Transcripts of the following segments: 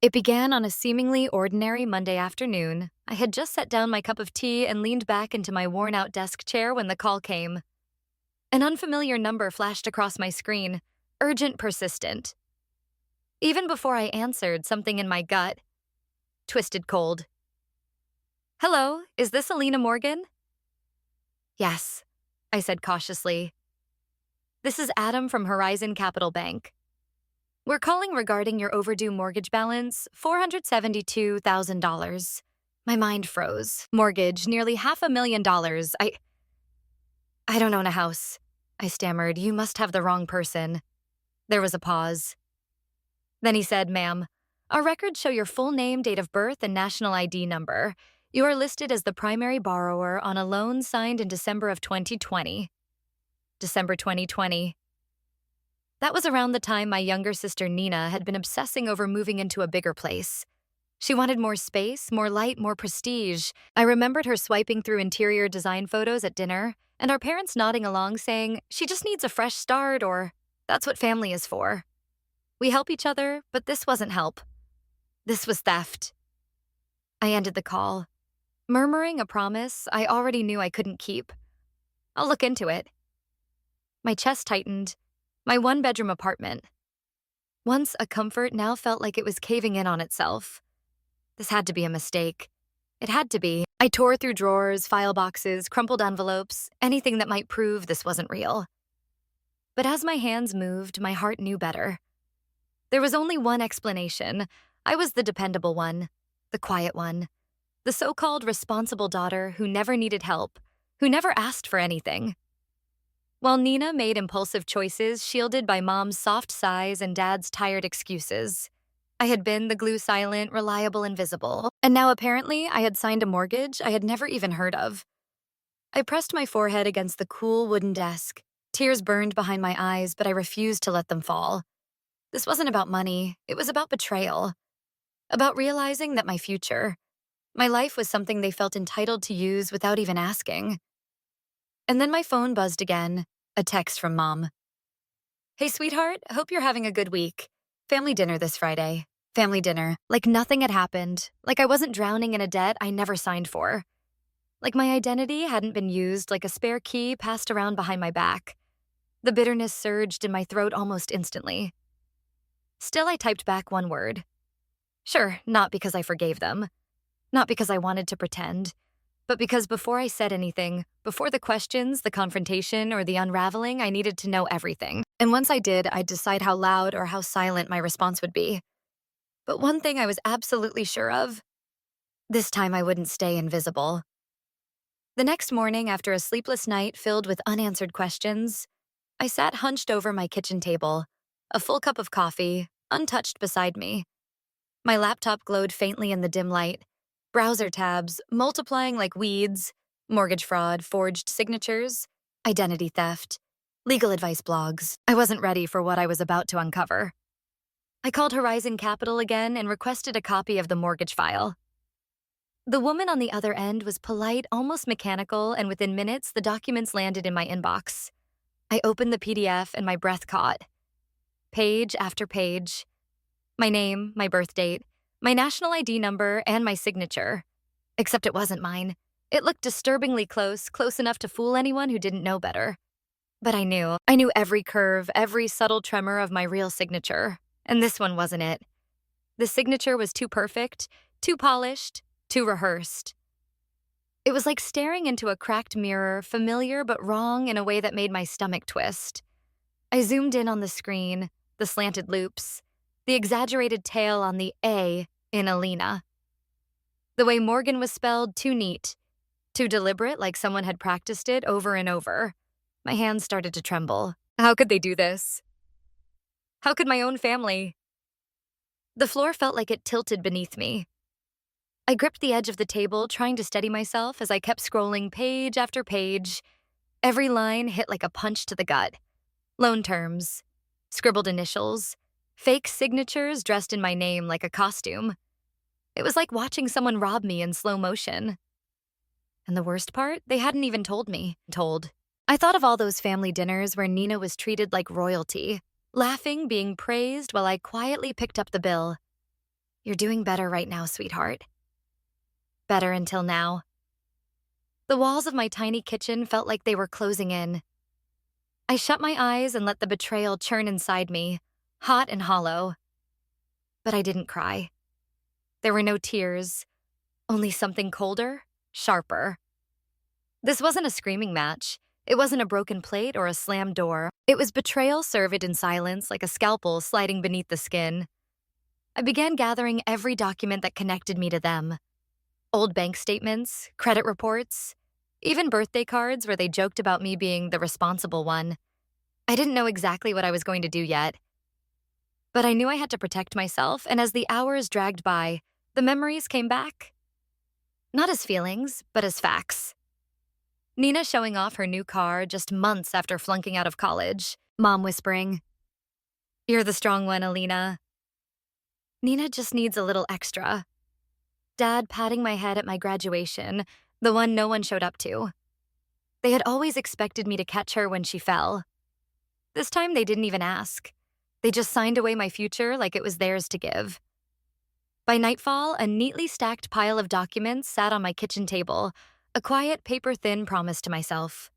It began on a seemingly ordinary Monday afternoon. I had just set down my cup of tea and leaned back into my worn out desk chair when the call came. An unfamiliar number flashed across my screen, urgent, persistent. Even before I answered, something in my gut twisted cold. Hello, is this Alina Morgan? Yes, I said cautiously. This is Adam from Horizon Capital Bank. We're calling regarding your overdue mortgage balance, $472,000. My mind froze. Mortgage, nearly $500,000. I don't own a house. I stammered. You must have the wrong person. There was a pause. Then he said, Ma'am, our records show your full name, date of birth, and national ID number. You are listed as the primary borrower on a loan signed in December of 2020. December 2020. That was around the time my younger sister Nina had been obsessing over moving into a bigger place. She wanted more space, more light, more prestige. I remembered her swiping through interior design photos at dinner, and our parents nodding along saying, she just needs a fresh start, or that's what family is for. We help each other, but this wasn't help. This was theft. I ended the call, murmuring a promise I already knew I couldn't keep. I'll look into it. My chest tightened. My one-bedroom apartment. Once a comfort now felt like it was caving in on itself. This had to be a mistake. It had to be. I tore through drawers, file boxes, crumpled envelopes, anything that might prove this wasn't real. But as my hands moved, my heart knew better. There was only one explanation. I was the dependable one, the quiet one, the so-called responsible daughter who never needed help, who never asked for anything. While Nina made impulsive choices shielded by Mom's soft sighs and Dad's tired excuses, I had been the glue-silent, reliable, invisible, and now apparently I had signed a mortgage I had never even heard of. I pressed my forehead against the cool wooden desk. Tears burned behind my eyes, but I refused to let them fall. This wasn't about money, it was about betrayal. About realizing that my future, my life was something they felt entitled to use without even asking. And then my phone buzzed again, a text from Mom. Hey, sweetheart, hope you're having a good week. Family dinner this Friday. Family dinner. Like nothing had happened. Like I wasn't drowning in a debt I never signed for. Like my identity hadn't been used like a spare key passed around behind my back. The bitterness surged in my throat almost instantly. Still, I typed back one word. Sure, not because I forgave them. Not because I wanted to pretend. But because before I said anything, before the questions, the confrontation, or the unraveling, I needed to know everything. And once I did, I'd decide how loud or how silent my response would be. But one thing I was absolutely sure of, this time I wouldn't stay invisible. The next morning, after a sleepless night filled with unanswered questions, I sat hunched over my kitchen table, a full cup of coffee, untouched beside me. My laptop glowed faintly in the dim light. Browser tabs, multiplying like weeds, mortgage fraud, forged signatures, identity theft, legal advice blogs. I wasn't ready for what I was about to uncover. I called Horizon Capital again and requested a copy of the mortgage file. The woman on the other end was polite, almost mechanical, and within minutes, the documents landed in my inbox. I opened the PDF and my breath caught. Page after page. My name, my birth date, my national ID number, and my signature. Except it wasn't mine. It looked disturbingly close, close enough to fool anyone who didn't know better. But I knew every curve, every subtle tremor of my real signature. And this one wasn't it. The signature was too perfect, too polished, too rehearsed. It was like staring into a cracked mirror, familiar but wrong in a way that made my stomach twist. I zoomed in on the screen, the slanted loops, the exaggerated tail on the A in Alina. The way Morgan was spelled, too neat, too deliberate, like someone had practiced it over and over. My hands started to tremble. How could they do this? How could my own family? The floor felt like it tilted beneath me. I gripped the edge of the table, trying to steady myself as I kept scrolling page after page. Every line hit like a punch to the gut. Loan terms, scribbled initials, fake signatures dressed in my name like a costume. It was like watching someone rob me in slow motion. And the worst part, they hadn't even told me. I thought of all those family dinners where Nina was treated like royalty, laughing, being praised while I quietly picked up the bill. You're doing better right now, sweetheart. Better until now. The walls of my tiny kitchen felt like they were closing in. I shut my eyes and let the betrayal churn inside me, hot and hollow. But I didn't cry. There were no tears, only something colder, sharper. This wasn't a screaming match. It wasn't a broken plate or a slammed door. It was betrayal served in silence, like a scalpel sliding beneath the skin. I began gathering every document that connected me to them. Old bank statements, credit reports, even birthday cards where they joked about me being the responsible one. I didn't know exactly what I was going to do yet. But I knew I had to protect myself, and as the hours dragged by, the memories came back. Not as feelings, but as facts. Nina showing off her new car just months after flunking out of college. Mom whispering, "You're the strong one, Alina. Nina just needs a little extra." Dad patting my head at my graduation, the one no one showed up to. They had always expected me to catch her when she fell. This time they didn't even ask. They just signed away my future like it was theirs to give. By nightfall, a neatly stacked pile of documents sat on my kitchen table, a quiet, paper-thin promise to myself.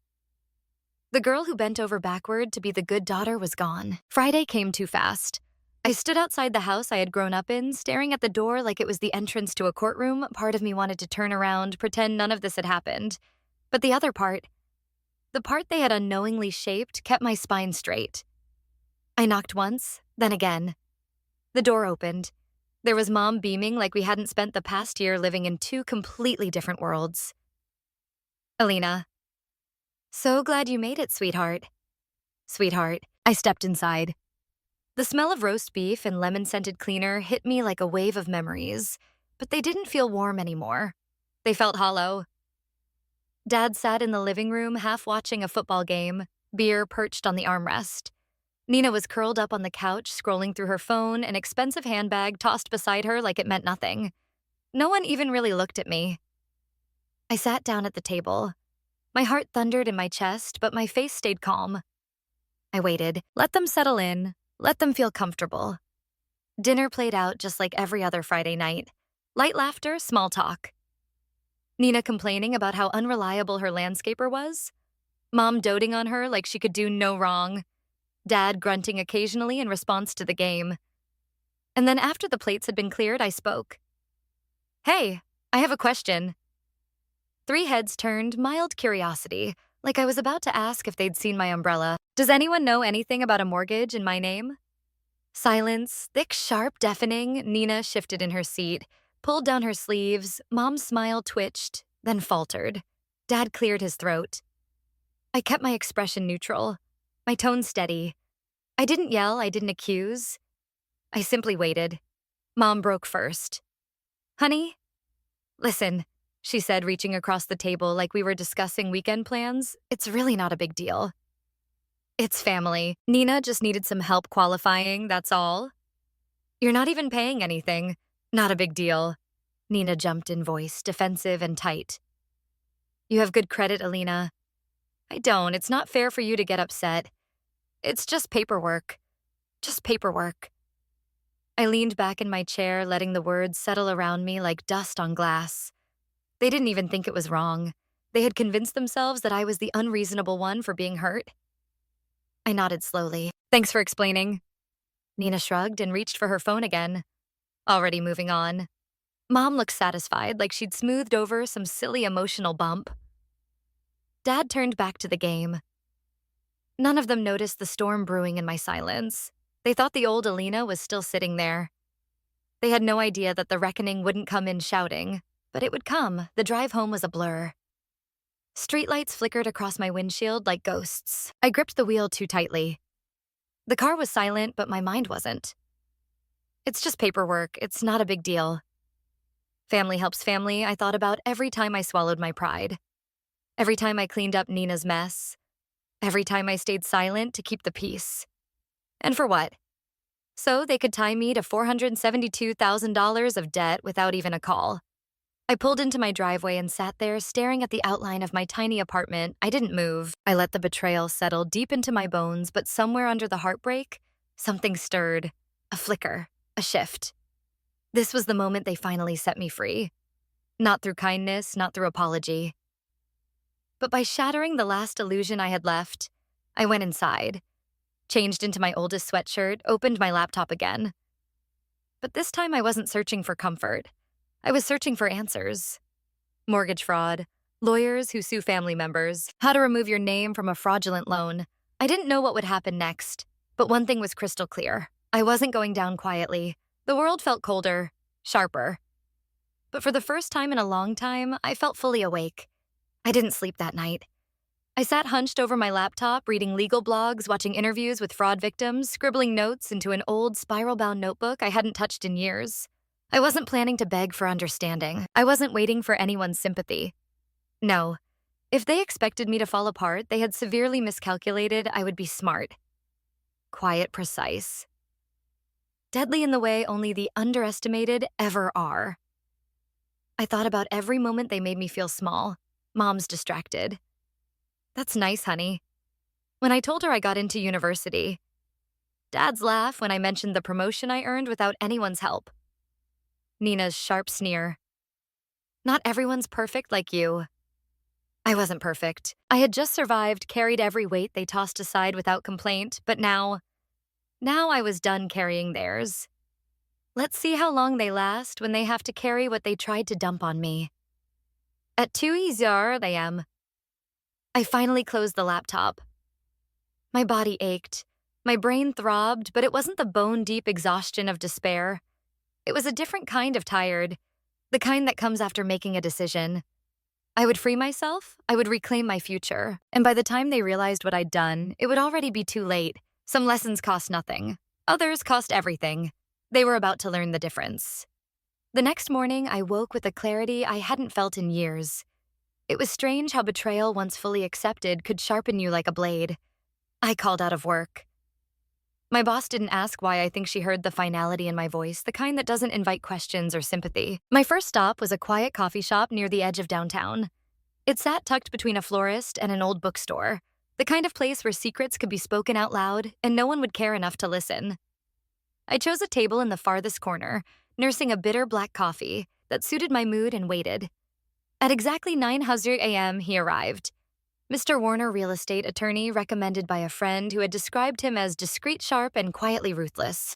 The girl who bent over backward to be the good daughter was gone. Friday came too fast. I stood outside the house I had grown up in, staring at the door like it was the entrance to a courtroom. Part of me wanted to turn around, pretend none of this had happened. But the other part, the part they had unknowingly shaped, kept my spine straight. I knocked once, then again. The door opened. There was Mom beaming like we hadn't spent the past year living in two completely different worlds. "Alina, so glad you made it, sweetheart." "Sweetheart." I stepped inside. The smell of roast beef and lemon-scented cleaner hit me like a wave of memories, but they didn't feel warm anymore. They felt hollow. Dad sat in the living room, half watching a football game, beer perched on the armrest. Nina was curled up on the couch, scrolling through her phone, an expensive handbag tossed beside her like it meant nothing. No one even really looked at me. I sat down at the table. My heart thundered in my chest, but my face stayed calm. I waited. Let them settle in. Let them feel comfortable. Dinner played out just like every other Friday night. Light laughter, small talk. Nina complaining about how unreliable her landscaper was. Mom doting on her like she could do no wrong. Dad grunting occasionally in response to the game. And then after the plates had been cleared, I spoke. "Hey, I have a question." 3 heads turned, mild curiosity, like I was about to ask if they'd seen my umbrella. "Does anyone know anything about a mortgage in my name?" Silence, thick, sharp, deafening. Nina shifted in her seat, pulled down her sleeves. Mom's smile twitched, then faltered. Dad cleared his throat. I kept my expression neutral, my tone steady. I didn't yell, I didn't accuse. I simply waited. Mom broke first. "Honey, listen," she said, reaching across the table like we were discussing weekend plans. "It's really not a big deal. It's family. Nina just needed some help qualifying, that's all. You're not even paying anything. Not a big deal." Nina jumped in voice, defensive and tight. "You have good credit, Alina." "I don't. It's not fair for you to get upset. It's just paperwork. Just paperwork." I leaned back in my chair, letting the words settle around me like dust on glass. They didn't even think it was wrong. They had convinced themselves that I was the unreasonable one for being hurt. I nodded slowly. "Thanks for explaining." Nina shrugged and reached for her phone again. Already moving on. Mom looked satisfied, like she'd smoothed over some silly emotional bump. Dad turned back to the game. None of them noticed the storm brewing in my silence. They thought the old Alina was still sitting there. They had no idea that the reckoning wouldn't come in shouting, but it would come. The drive home was a blur. Streetlights flickered across my windshield like ghosts. I gripped the wheel too tightly. The car was silent, but my mind wasn't. It's just paperwork. It's not a big deal. Family helps family, I thought about every time I swallowed my pride. Every time I cleaned up Nina's mess. Every time I stayed silent to keep the peace. And for what? So they could tie me to $472,000 of debt without even a call. I pulled into my driveway and sat there staring at the outline of my tiny apartment. I didn't move. I let the betrayal settle deep into my bones, but somewhere under the heartbreak, something stirred. A flicker. A shift. This was the moment they finally set me free. Not through kindness, not through apology. But by shattering the last illusion I had left, I went inside, changed into my oldest sweatshirt, opened my laptop again. But this time I wasn't searching for comfort. I was searching for answers. Mortgage fraud, lawyers who sue family members, how to remove your name from a fraudulent loan. I didn't know what would happen next, but one thing was crystal clear. I wasn't going down quietly. The world felt colder, sharper. But for the first time in a long time, I felt fully awake. I didn't sleep that night. I sat hunched over my laptop, reading legal blogs, watching interviews with fraud victims, scribbling notes into an old spiral-bound notebook I hadn't touched in years. I wasn't planning to beg for understanding. I wasn't waiting for anyone's sympathy. No. If they expected me to fall apart, they had severely miscalculated I would be smart. Quiet, precise. Deadly in the way only the underestimated ever are. I thought about every moment they made me feel small. Mom's distracted. That's nice, honey. When I told her I got into university. Dad's laugh when I mentioned the promotion I earned without anyone's help. Nina's sharp sneer. Not everyone's perfect like you. I wasn't perfect. I had just survived, carried every weight they tossed aside without complaint, but now I was done carrying theirs. Let's see how long they last when they have to carry what they tried to dump on me. At 2 a.m. I finally closed the laptop. My body ached. My brain throbbed, but it wasn't the bone-deep exhaustion of despair. It was a different kind of tired, the kind that comes after making a decision. I would free myself, I would reclaim my future, and by the time they realized what I'd done, it would already be too late. Some lessons cost nothing. Others cost everything. They were about to learn the difference. The next morning, I woke with a clarity I hadn't felt in years. It was strange how betrayal once fully accepted could sharpen you like a blade. I called out of work. My boss didn't ask why. I think she heard the finality in my voice, the kind that doesn't invite questions or sympathy. My first stop was a quiet coffee shop near the edge of downtown. It sat tucked between a florist and an old bookstore, the kind of place where secrets could be spoken out loud and no one would care enough to listen. I chose a table in the farthest corner, nursing a bitter black coffee that suited my mood, and waited. At exactly 9 a.m., he arrived. Mr. Warner, real estate attorney recommended by a friend who had described him as discreet, sharp, and quietly ruthless.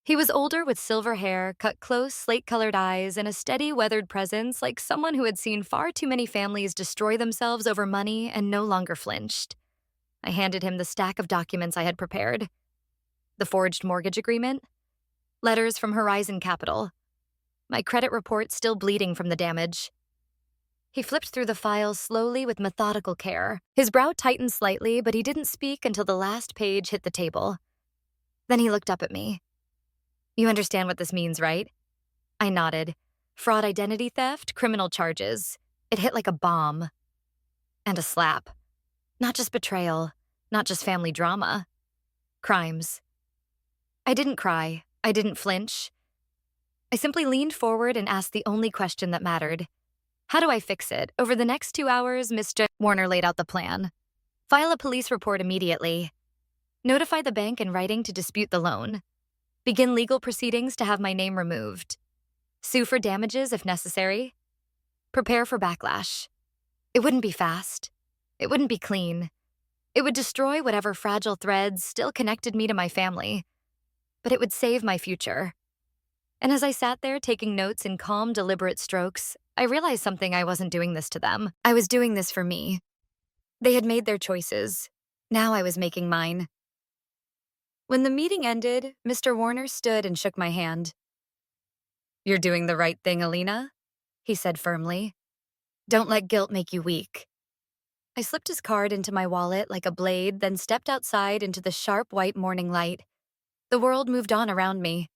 He was older with silver hair, cut close, slate-colored eyes, and a steady, weathered presence like someone who had seen far too many families destroy themselves over money and no longer flinched. I handed him the stack of documents I had prepared. The forged mortgage agreement, letters from Horizon Capital, my credit report still bleeding from the damage. He flipped through the files slowly with methodical care. His brow tightened slightly, but he didn't speak until the last page hit the table. Then he looked up at me. You understand what this means, right? I nodded. Fraud, identity theft, criminal charges. It hit like a bomb. And a slap. Not just betrayal, not just family drama. Crimes. I didn't cry. I didn't flinch. I simply leaned forward and asked the only question that mattered. How do I fix it? Over the next 2 hours, Mr. Warner laid out the plan. File a police report immediately. Notify the bank in writing to dispute the loan. Begin legal proceedings to have my name removed. Sue for damages if necessary. Prepare for backlash. It wouldn't be fast. It wouldn't be clean. It would destroy whatever fragile threads still connected me to my family. But it would save my future. And as I sat there taking notes in calm, deliberate strokes, I realized something. I wasn't doing this to them. I was doing this for me. They had made their choices. Now I was making mine. When the meeting ended, Mr. Warner stood and shook my hand. You're doing the right thing, Alina, he said firmly. Don't let guilt make you weak. I slipped his card into my wallet like a blade, then stepped outside into the sharp white morning light. The world moved on around me.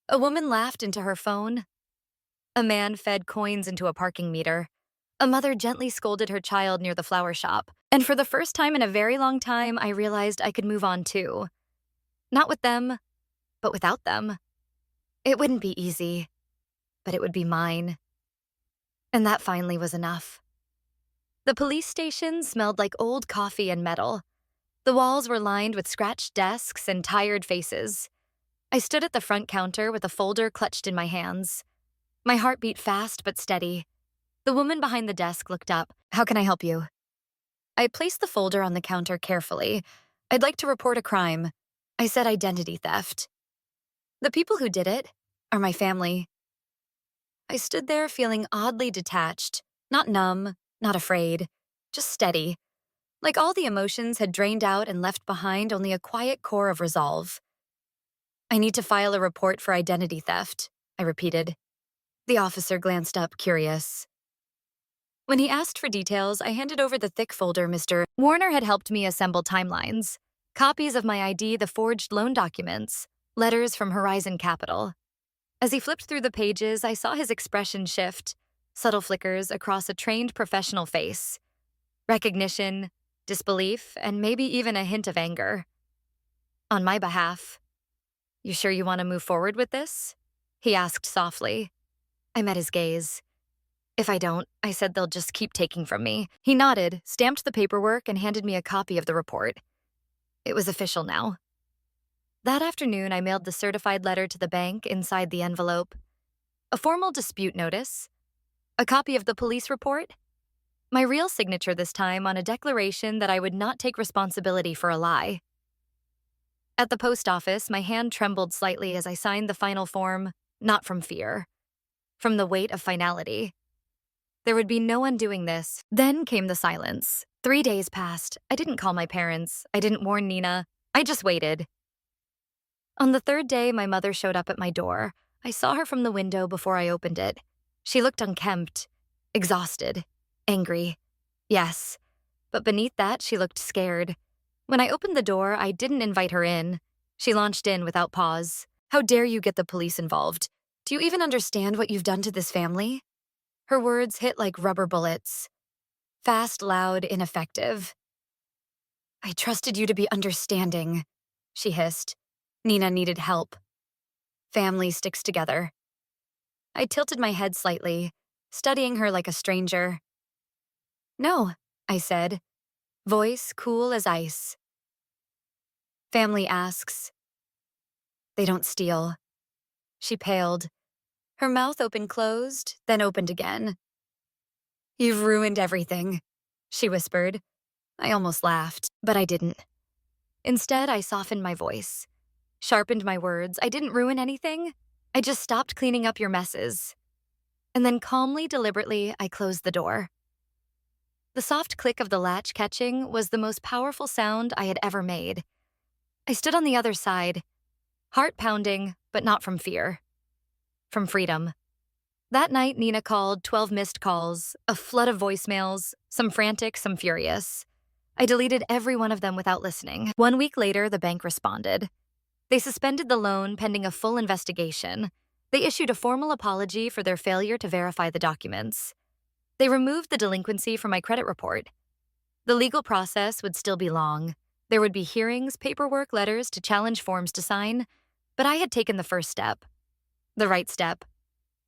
A woman laughed into her phone. A man fed coins into a parking meter. A mother gently scolded her child near the flower shop. And for the first time in a very long time, I realized I could move on too. Not with them, but without them. It wouldn't be easy, but it would be mine. And that finally was enough. The police station smelled like old coffee and metal. The walls were lined with scratched desks and tired faces. I stood at the front counter with a folder clutched in my hands. My heart beat fast but steady. The woman behind the desk looked up. "How can I help you?" I placed the folder on the counter carefully. "I'd like to report a crime." I said identity theft. "The people who did it are my family." I stood there feeling oddly detached, not numb, not afraid, just steady, like all the emotions had drained out and left behind only a quiet core of resolve. "I need to file a report for identity theft," I repeated. The officer glanced up, curious. When he asked for details, I handed over the thick folder Mr. Warner had helped me assemble timelines, copies of my ID, the forged loan documents, letters from Horizon Capital. As he flipped through the pages, I saw his expression shift, subtle flickers across a trained professional face. Recognition, disbelief, and maybe even a hint of anger. On my behalf, "You sure you want to move forward with this?" he asked softly. I met his gaze. "If I don't," I said, "they'll just keep taking from me." He nodded, stamped the paperwork, and handed me a copy of the report. It was official now. That afternoon, I mailed the certified letter to the bank inside the envelope. A formal dispute notice, a copy of the police report, my real signature this time on a declaration that I would not take responsibility for a lie. At the post office, my hand trembled slightly as I signed the final form, not from fear, from the weight of finality. There would be no undoing this. Then came the silence. 3 days passed. I didn't call my parents. I didn't warn Nina. I just waited. On the third day, my mother showed up at my door. I saw her from the window before I opened it. She looked unkempt, exhausted, angry. Yes, but beneath that, she looked scared. When I opened the door, I didn't invite her in. She launched in without pause. "How dare you get the police involved? Do you even understand what you've done to this family?" Her words hit like rubber bullets. Fast, loud, ineffective. "I trusted you to be understanding," she hissed. "Nina needed help. Family sticks together." I tilted my head slightly, studying her like a stranger. "No," I said, voice cool as ice. "Family asks. They don't steal." She paled. Her mouth open-closed, then opened again. "You've ruined everything," she whispered. I almost laughed, but I didn't. Instead, I softened my voice, sharpened my words. "I didn't ruin anything. I just stopped cleaning up your messes." And then calmly, deliberately, I closed the door. The soft click of the latch catching was the most powerful sound I had ever made. I stood on the other side, heart pounding, but not from fear. From freedom. That night, Nina called, 12 missed calls, a flood of voicemails, some frantic, some furious. I deleted every one of them without listening. 1 week later, the bank responded. They suspended the loan pending a full investigation. They issued a formal apology for their failure to verify the documents. They removed the delinquency from my credit report. The legal process would still be long. There would be hearings, paperwork, letters to challenge forms to sign, but I had taken the first step. The right step.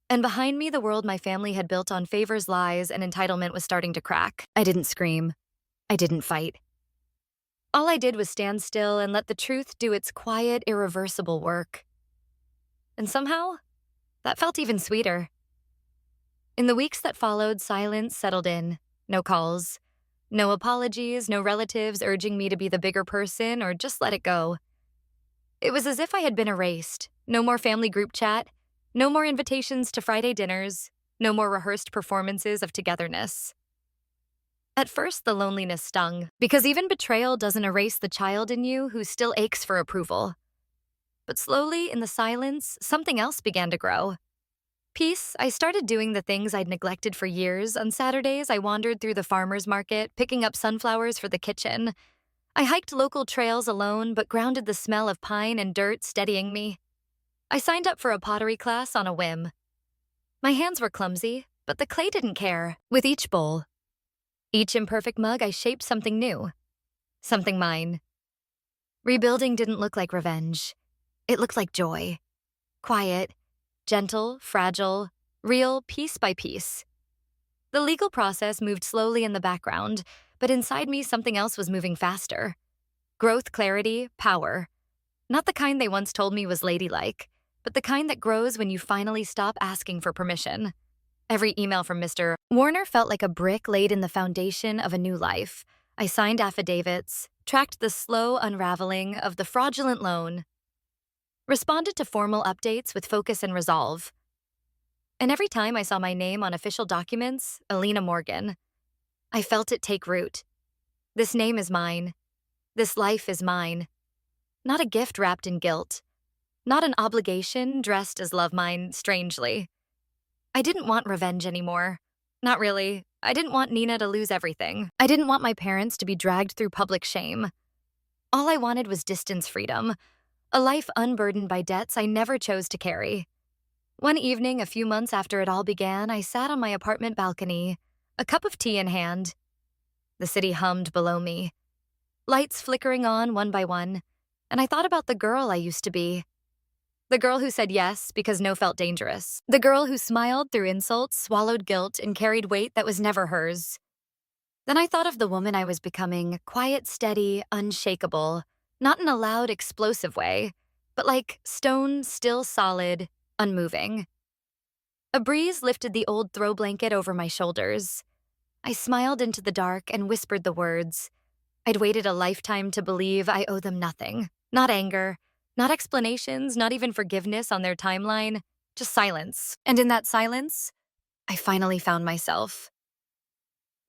And behind me, the world my family had built on favors, lies, and entitlement was starting to crack. I didn't scream. I didn't fight. All I did was stand still and let the truth do its quiet, irreversible work. And somehow, that felt even sweeter. In the weeks that followed, silence settled in. No calls. No apologies, no relatives urging me to be the bigger person or just let it go. It was as if I had been erased. No more family group chat. No more invitations to Friday dinners. No more rehearsed performances of togetherness. At first, the loneliness stung, because even betrayal doesn't erase the child in you who still aches for approval. But slowly, in the silence, something else began to grow. Peace. I started doing the things I'd neglected for years. On Saturdays, I wandered through the farmer's market, picking up sunflowers for the kitchen. I hiked local trails alone, but grounded the smell of pine and dirt steadying me. I signed up for a pottery class on a whim. My hands were clumsy, but the clay didn't care. With each bowl, each imperfect mug, I shaped something new. Something mine. Rebuilding didn't look like revenge. It looked like joy. Quiet, gentle, fragile, real, piece by piece. The legal process moved slowly in the background, but inside me something else was moving faster. Growth, clarity, power. Not the kind they once told me was ladylike, but the kind that grows when you finally stop asking for permission. Every email from Mr. Warner felt like a brick laid in the foundation of a new life. I signed affidavits, tracked the slow unraveling of the fraudulent loan, responded to formal updates with focus and resolve. And every time I saw my name on official documents, Alina Morgan, I felt it take root. This name is mine. This life is mine. Not a gift wrapped in guilt. Not an obligation dressed as love mine, strangely. I didn't want revenge anymore. Not really. I didn't want Nina to lose everything. I didn't want my parents to be dragged through public shame. All I wanted was distance freedom, a life unburdened by debts I never chose to carry. One evening, a few months after it all began, I sat on my apartment balcony, a cup of tea in hand. The city hummed below me, lights flickering on one by one, and I thought about the girl I used to be. The girl who said yes because no felt dangerous. The girl who smiled through insults, swallowed guilt, and carried weight that was never hers. Then I thought of the woman I was becoming, quiet, steady, unshakable, not in a loud, explosive way, but like stone, still solid, unmoving. A breeze lifted the old throw blanket over my shoulders. I smiled into the dark and whispered the words. I'd waited a lifetime to believe I owe them nothing. Not anger, not explanations, not even forgiveness on their timeline, just silence. And in that silence, I finally found myself.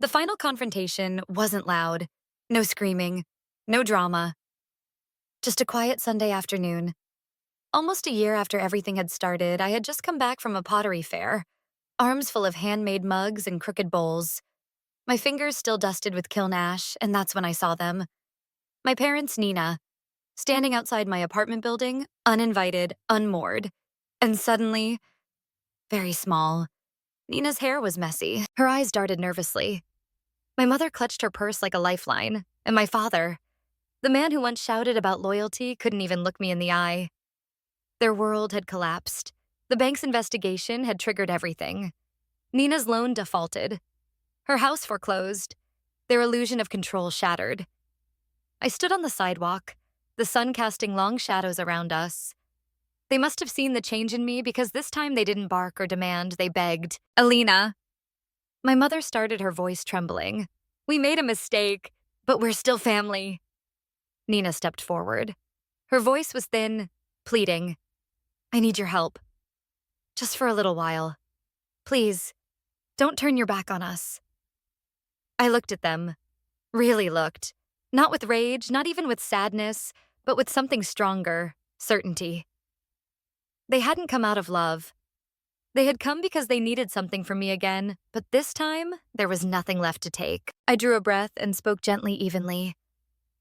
The final confrontation wasn't loud. No screaming, no drama. Just a quiet Sunday afternoon. Almost a year after everything had started, I had just come back from a pottery fair, arms full of handmade mugs and crooked bowls. My fingers still dusted with kiln ash, and that's when I saw them. My parents, Nina, standing outside my apartment building, uninvited, unmoored. And suddenly, very small, Nina's hair was messy. Her eyes darted nervously. My mother clutched her purse like a lifeline, and my father, the man who once shouted about loyalty, couldn't even look me in the eye. Their world had collapsed. The bank's investigation had triggered everything. Nina's loan defaulted. Her house foreclosed. Their illusion of control shattered. I stood on the sidewalk, the sun casting long shadows around us. They must have seen the change in me because this time they didn't bark or demand, they begged. Alina. My mother started, her voice trembling. We made a mistake, but we're still family. Nina stepped forward. Her voice was thin, pleading. I need your help. Just for a little while. Please, don't turn your back on us. I looked at them. Really looked. Not with rage, not even with sadness, but with something stronger, certainty. They hadn't come out of love. They had come because they needed something from me again, but this time, there was nothing left to take. I drew a breath and spoke gently, evenly.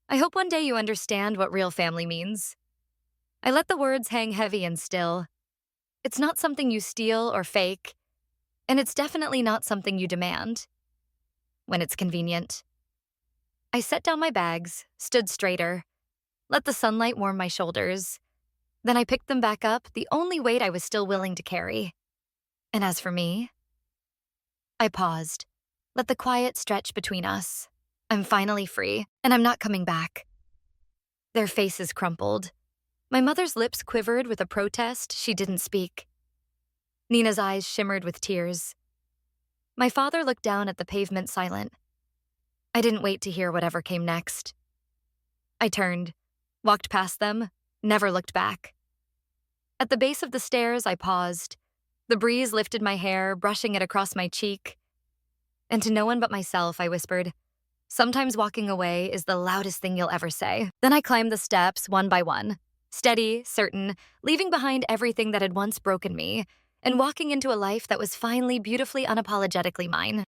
I hope one day you understand what real family means. I let the words hang heavy and still. It's not something you steal or fake, and it's definitely not something you demand. When it's convenient. I set down my bags, stood straighter, let the sunlight warm my shoulders. Then I picked them back up, the only weight I was still willing to carry. And as for me, I paused, let the quiet stretch between us. I'm finally free, and I'm not coming back. Their faces crumpled. My mother's lips quivered with a protest she didn't speak. Nina's eyes shimmered with tears. My father looked down at the pavement silent. I didn't wait to hear whatever came next. I turned, walked past them, never looked back. At the base of the stairs, I paused. The breeze lifted my hair, brushing it across my cheek. And to no one but myself, I whispered, sometimes walking away is the loudest thing you'll ever say. Then I climbed the steps one by one, steady, certain, leaving behind everything that had once broken me, and walking into a life that was finally beautifully unapologetically mine.